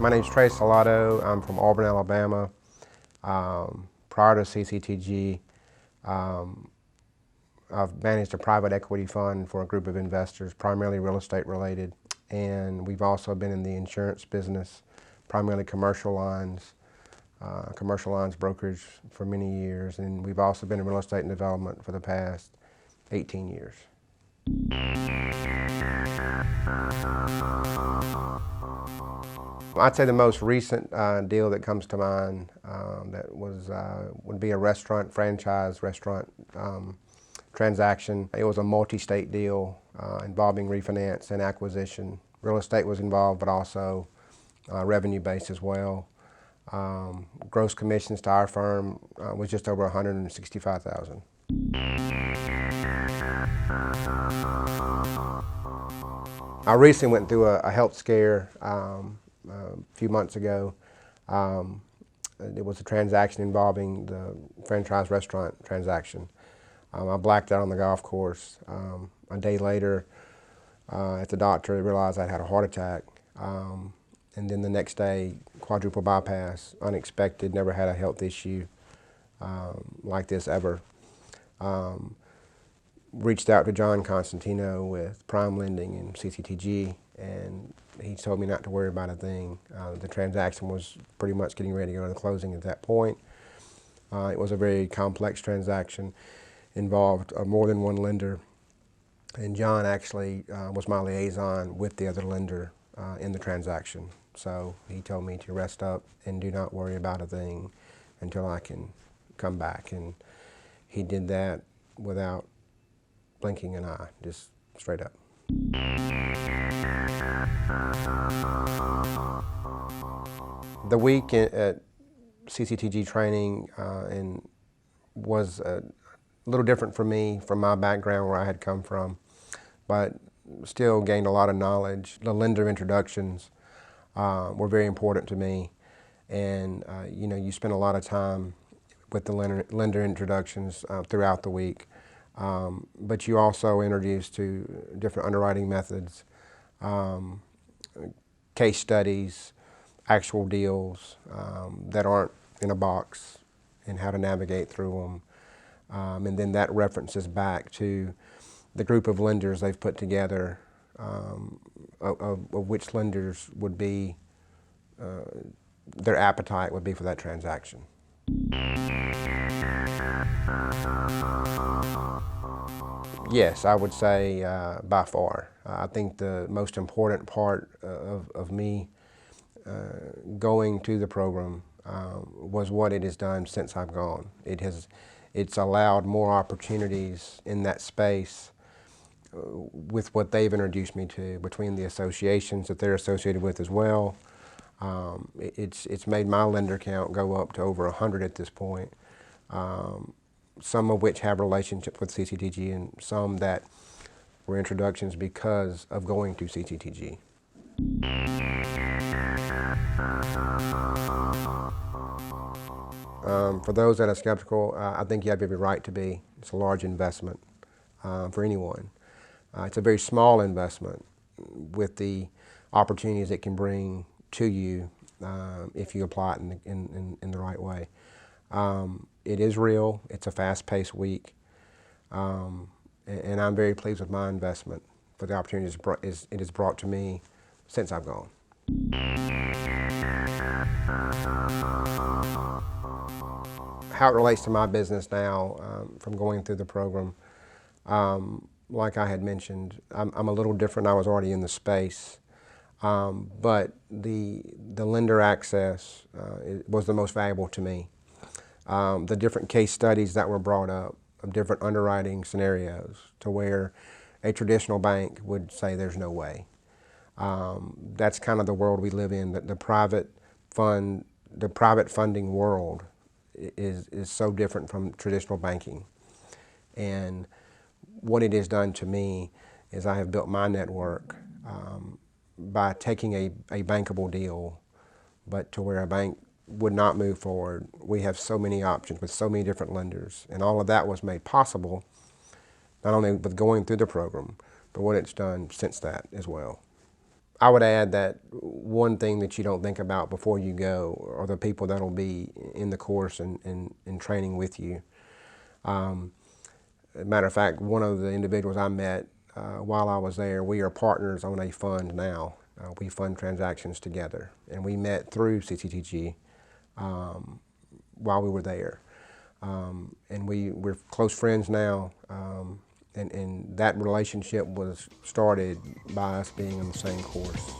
My name's Trey. I'm from Auburn, Alabama. Prior to CCTG, I've managed a private equity fund for a group of investors, primarily real estate related. And we've also been in the insurance business, primarily commercial lines brokerage for many years. And we've also been in real estate and development for the past 18 years. I'd say the most recent deal that comes to mind would be a franchise restaurant transaction. It was a multi-state deal involving refinance and acquisition. Real estate was involved, but also revenue-based as well. Gross commissions to our firm was just over $165,000. I recently went through a health scare a few months ago. It was a transaction involving the franchise restaurant transaction. I blacked out on the golf course. A day later, at the doctor, I realized I had a heart attack. And then the next day, quadruple bypass, unexpected, never had a health issue like this ever. Reached out to John Constantino with Prime Lending and CCTG, and he told me not to worry about a thing. The transaction was pretty much getting ready to go to the closing at that point. It was a very complex transaction, involved more than one lender, and John actually was my liaison with the other lender in the transaction. So he told me to rest up and do not worry about a thing until I can come back, and he did that without blinking an eye, just straight up. The week at CCTG training was a little different for me from my background where I had come from, but still gained a lot of knowledge. The lender introductions were very important to me, and you spend a lot of time with the lender introductions throughout the week. But you also introduced to different underwriting methods, case studies, actual deals that aren't in a box, and how to navigate through them. And then that references back to the group of lenders they've put together, of which lenders would be, their appetite would be for that transaction. Yes, I would say by far. I think the most important part of me going to the program was what it has done since I've gone. It's allowed more opportunities in that space with what they've introduced me to, between the associations that they're associated with as well. It's made my lender count go up to over 100 at this point. Some of which have relationships with CCTG, and some that were introductions because of going to CCTG. For those that are skeptical, I think you have every right to be. It's a large investment for anyone. It's a very small investment with the opportunities it can bring to you if you apply it in the right way. It is real. It's a fast-paced week, and I'm very pleased with my investment for the opportunities it has brought to me since I've gone. How it relates to my business now from going through the program, like I had mentioned, I'm a little different. I was already in the space, but the lender access was the most valuable to me. The different case studies that were brought up of different underwriting scenarios to where a traditional bank would say there's no way. That's kind of the world we live in. The private funding world is so different from traditional banking. And what it has done to me is I have built my network by taking a bankable deal, but to where a bank would not move forward. We have so many options with so many different lenders, and all of that was made possible not only with going through the program, but what it's done since that as well. I would add that one thing that you don't think about before you go are the people that will be in the course and training with you. Matter of fact, one of the individuals I met while I was there, we are partners on a fund now. We fund transactions together, and we met through CCTG while we were there. And we're close friends now, and that relationship was started by us being in the same course.